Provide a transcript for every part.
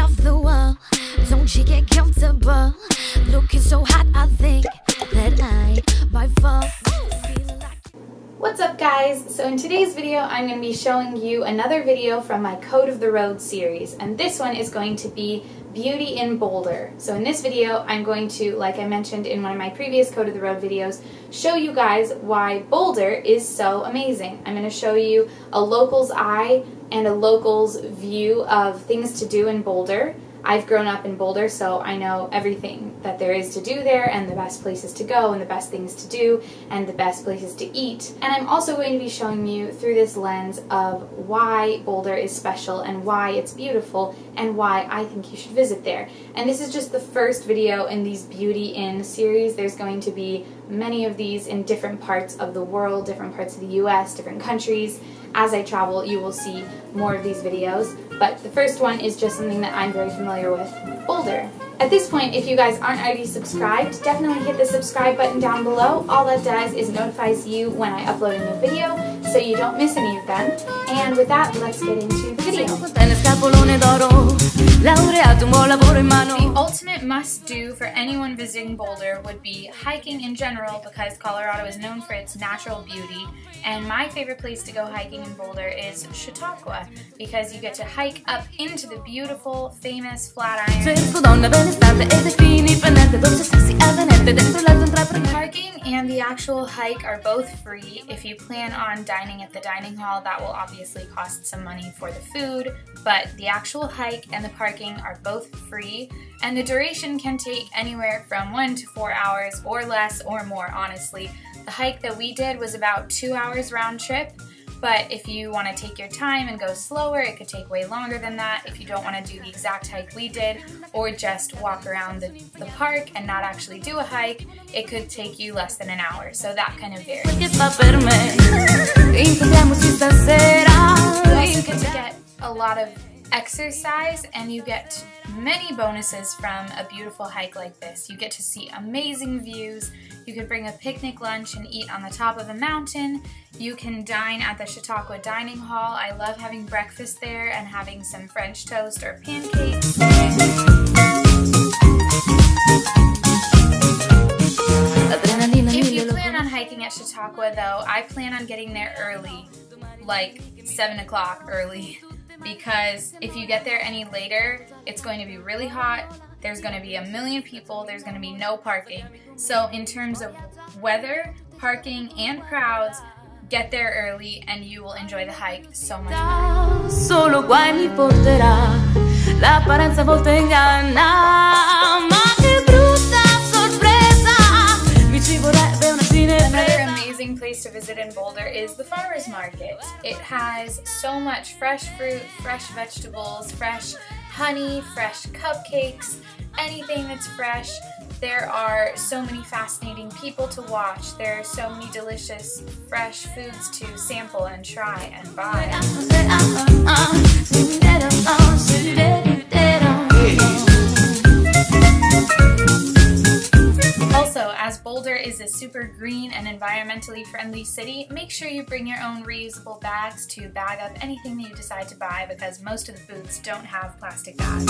off the wall. Don't you get comfortable? Looking so hot, I think that I might fall. What's up, guys? So in today's video I'm going to be showing you another video from my Code of the Road series, and this one is going to be Beauty in Boulder. So in this video I'm going to, like I mentioned in one of my previous Code of the Road videos, show you guys why Boulder is so amazing. I'm going to show you a local's eye and a local's view of things to do in Boulder. I've grown up in Boulder, so I know everything that there is to do there and the best places to go and the best things to do and the best places to eat. And I'm also going to be showing you through this lens of why Boulder is special and why it's beautiful and why I think you should visit there. And this is just the first video in these Beauty In series. There's going to be many of these in different parts of the world, different parts of the US, different countries. As I travel, you will see more of these videos, but the first one is just something that I'm very familiar with, Boulder. At this point, if you guys aren't already subscribed, definitely hit the subscribe button down below. All that does is notifies you when I upload a new video, so you don't miss any of them. And with that, let's get into the video. The ultimate must-do for anyone visiting Boulder would be hiking in general, because Colorado is known for its natural beauty. And my favorite place to go hiking in Boulder is Chautauqua, because you get to hike up into the beautiful, famous Flatiron. The parking and the actual hike are both free. If you plan on dining at the dining hall, that will obviously cost some money for the food, but the actual hike and the parking are both free, and the duration can take anywhere from 1 to 4 hours, or less or more, honestly. The hike that we did was about 2 hours round trip, but if you want to take your time and go slower, it could take way longer than that. If you don't want to do the exact hike we did, or just walk around the park and not actually do a hike, it could take you less than an hour, so that kind of varies. You also get to get a lot of exercise, and you get many bonuses from a beautiful hike like this. You get to see amazing views. You could bring a picnic lunch and eat on the top of a mountain. You can dine at the Chautauqua Dining Hall. I love having breakfast there and having some French toast or pancakes. If you plan on hiking at Chautauqua, though, I plan on getting there early, like 7 o'clock early, because if you get there any later, it's going to be really hot. There's going to be a million people, there's going to be no parking. So in terms of weather, parking, and crowds, get there early and you will enjoy the hike so much more. Another amazing place to visit in Boulder is the farmer's market. It has so much fresh fruit, fresh vegetables, fresh honey, fresh cupcakes, anything that's fresh. There are so many fascinating people to watch. There are so many delicious fresh foods to sample and try and buy. Also, as Boulder is a super green and environmentally friendly city, make sure you bring your own reusable bags to bag up anything that you decide to buy, because most of the booths don't have plastic bags.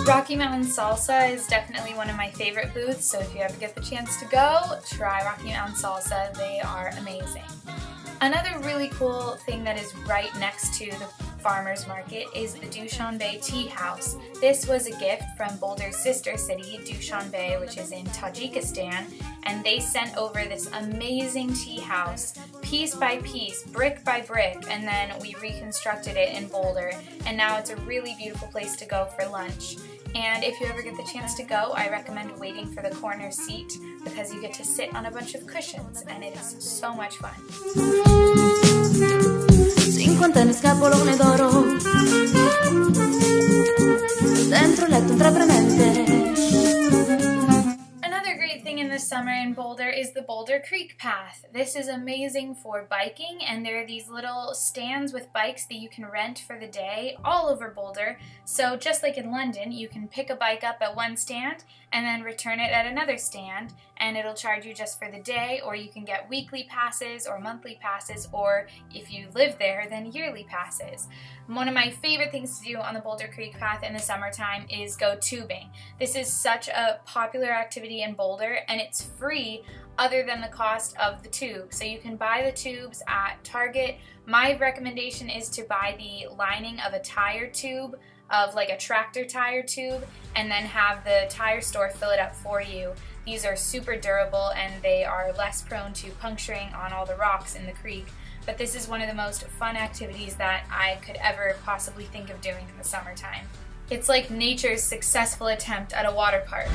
Rocky Mountain Salsa is definitely one of my favorite booths, so if you ever get the chance to go, try Rocky Mountain Salsa. They are amazing. Another really cool thing that is right next to the farmer's market is the Dushanbe Tea House. This was a gift from Boulder's sister city, Dushanbe, which is in Tajikistan, and they sent over this amazing tea house, piece by piece, brick by brick, and then we reconstructed it in Boulder, and now it's a really beautiful place to go for lunch. And if you ever get the chance to go, I recommend waiting for the corner seat, because you get to sit on a bunch of cushions, and it is so much fun. Another great thing in the summer in Boulder is the Boulder Creek Path. This is amazing for biking, and there are these little stands with bikes that you can rent for the day all over Boulder. So just like in London, you can pick a bike up at one stand and then return it at another stand, and it'll charge you just for the day, or you can get weekly passes or monthly passes, or if you live there, then yearly passes. One of my favorite things to do on the Boulder Creek Path in the summertime is go tubing. This is such a popular activity in Boulder, and it's free other than the cost of the tube. So you can buy the tubes at Target. My recommendation is to buy the lining of a tire tube, of like a tractor tire tube, and then have the tire store fill it up for you. These are super durable and they are less prone to puncturing on all the rocks in the creek. But this is one of the most fun activities that I could ever possibly think of doing in the summertime. It's like nature's successful attempt at a water park.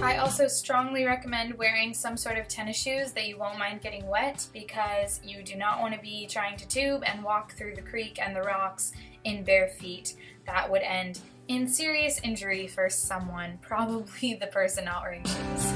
I also strongly recommend wearing some sort of tennis shoes that you won't mind getting wet, because you do not want to be trying to tube and walk through the creek and the rocks in bare feet. That would end in serious injury for someone, probably the person not wearing shoes.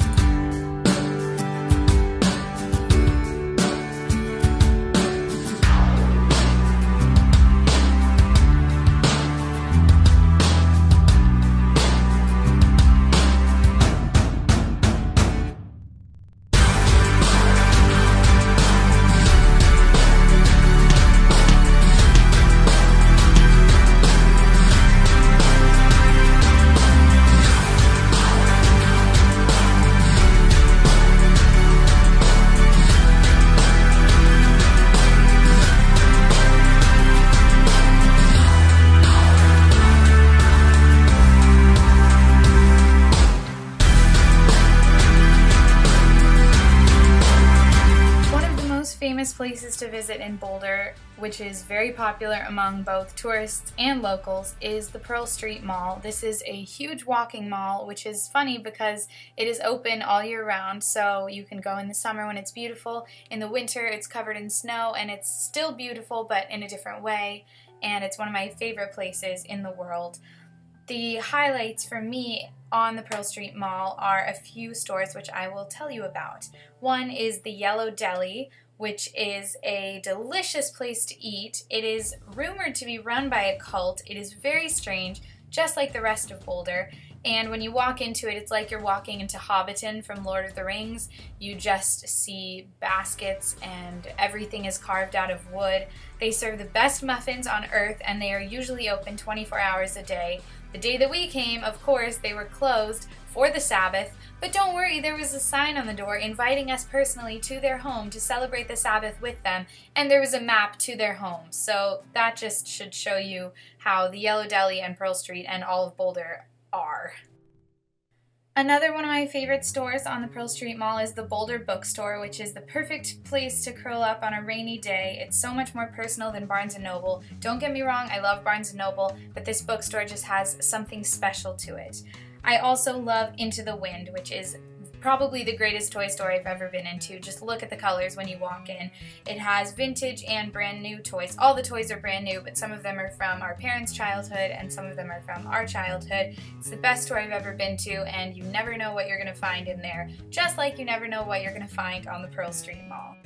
Famous places to visit in Boulder, which is very popular among both tourists and locals, is the Pearl Street Mall. This is a huge walking mall, which is funny because it is open all year round, so you can go in the summer when it's beautiful. In the winter it's covered in snow and it's still beautiful but in a different way, and it's one of my favorite places in the world. The highlights for me on the Pearl Street Mall are a few stores which I will tell you about. One is the Yellow Deli, which is a delicious place to eat. It is rumored to be run by a cult. It is very strange, just like the rest of Boulder. And when you walk into it, it's like you're walking into Hobbiton from Lord of the Rings. You just see baskets and everything is carved out of wood. They serve the best muffins on earth, and they are usually open 24 hours a day. The day that we came, of course, they were closed for the Sabbath, but don't worry, there was a sign on the door inviting us personally to their home to celebrate the Sabbath with them, and there was a map to their home. So that just should show you how the Yellow Deli and Pearl Street and all of Boulder are. Another one of my favorite stores on the Pearl Street Mall is the Boulder Bookstore, which is the perfect place to curl up on a rainy day. It's so much more personal than Barnes & Noble. Don't get me wrong, I love Barnes & Noble, but this bookstore just has something special to it. I also love Into the Wind, which is probably the greatest toy store I've ever been into. Just look at the colors when you walk in. It has vintage and brand new toys. All the toys are brand new, but some of them are from our parents' childhood and some of them are from our childhood. It's the best store I've ever been to, and you never know what you're going to find in there, just like you never know what you're going to find on the Pearl Street Mall.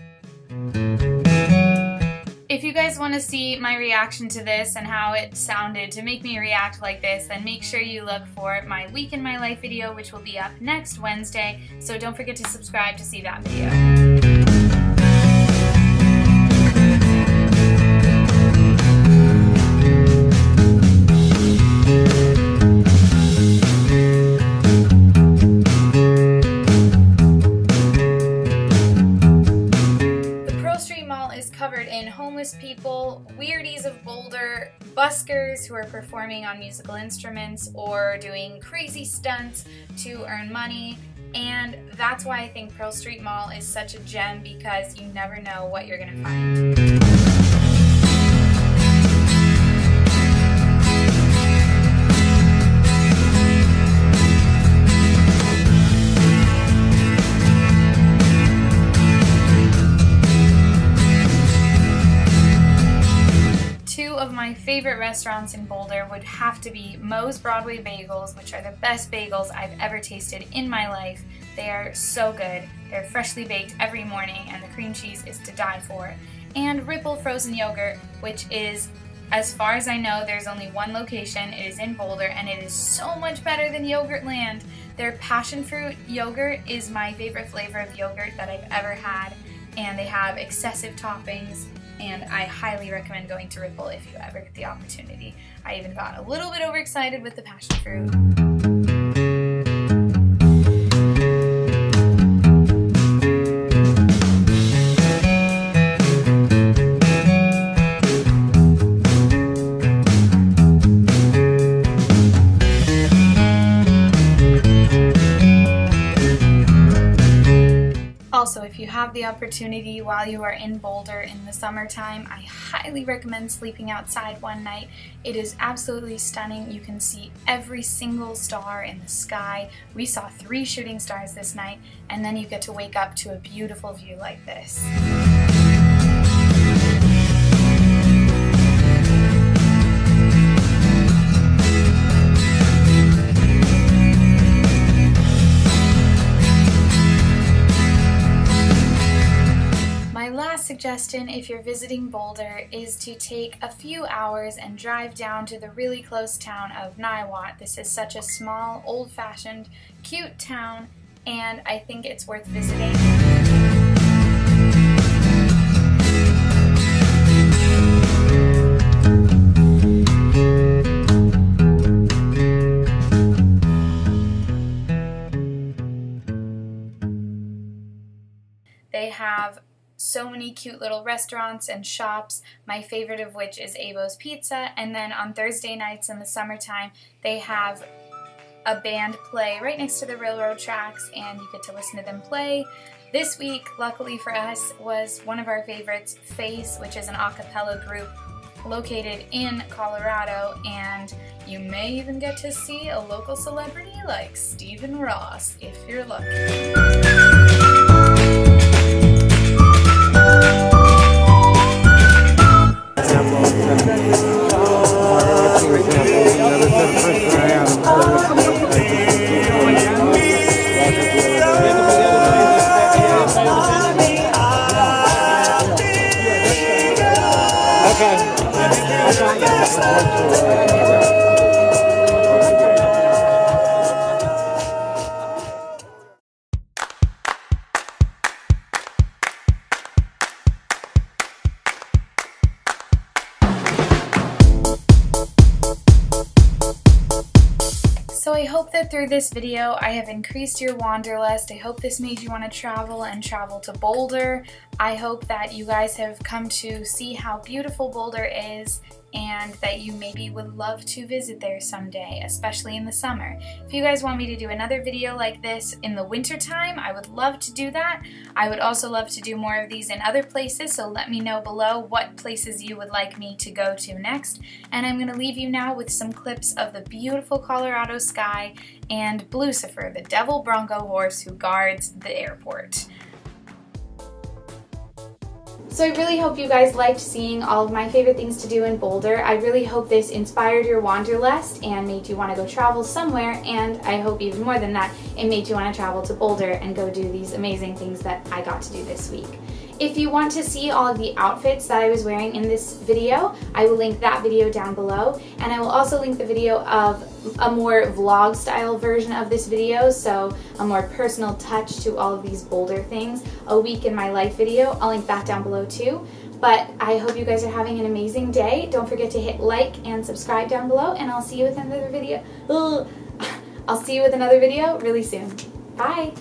If you guys want to see my reaction to this and how it sounded to make me react like this, then make sure you look for my Week in My Life video, which will be up next Wednesday, so don't forget to subscribe to see that video. Covered in homeless people, weirdies of Boulder, buskers who are performing on musical instruments or doing crazy stunts to earn money, and that's why I think Pearl Street Mall is such a gem, because you never know what you're gonna find. my favorite restaurants in Boulder would have to be Moe's Broadway Bagels, which are the best bagels I've ever tasted in my life. They are so good. They're freshly baked every morning and the cream cheese is to die for. And Ripple Frozen Yogurt, which is, as far as I know, there's only one location. It is in Boulder and it is so much better than Yogurtland. Their passion fruit yogurt is my favorite flavor of yogurt that I've ever had, and they have excessive toppings, and I highly recommend going to Ripple if you ever get the opportunity. I even got a little bit overexcited with the passion fruit. Also, if you have the opportunity while you are in Boulder in the summertime, I highly recommend sleeping outside one night. It is absolutely stunning. You can see every single star in the sky. We saw 3 shooting stars this night, and then you get to wake up to a beautiful view like this. Suggestion if you're visiting Boulder is to take a few hours and drive down to the really close town of Niwot. This is such a small, old-fashioned, cute town, and I think it's worth visiting. They have so many cute little restaurants and shops, my favorite of which is Abo's Pizza, and then on Thursday nights in the summertime they have a band play right next to the railroad tracks and you get to listen to them play. This week, luckily for us, was one of our favorites, Face, which is an a cappella group located in Colorado, and you may even get to see a local celebrity like Stephen Ross if you're lucky. So I hope that through this video I have increased your wanderlust. I hope this made you want to travel and travel to Boulder. I hope that you guys have come to see how beautiful Boulder is and that you maybe would love to visit there someday, especially in the summer. If you guys want me to do another video like this in the winter time, I would love to do that. I would also love to do more of these in other places, so let me know below what places you would like me to go to next. And I'm gonna leave you now with some clips of the beautiful Colorado sky and Blucifer, the devil bronco horse who guards the airport. So I really hope you guys liked seeing all of my favorite things to do in Boulder. I really hope this inspired your wanderlust and made you want to go travel somewhere, and I hope even more than that, it made you want to travel to Boulder and go do these amazing things that I got to do this week. If you want to see all of the outfits that I was wearing in this video, I will link that video down below, and I will also link the video of a more vlog style version of this video, so a more personal touch to all of these Boulder things, a week in my life video. I'll link that down below too. But I hope you guys are having an amazing day. Don't forget to hit like and subscribe down below, and I'll see you with another video. I'll see you with another video really soon. Bye!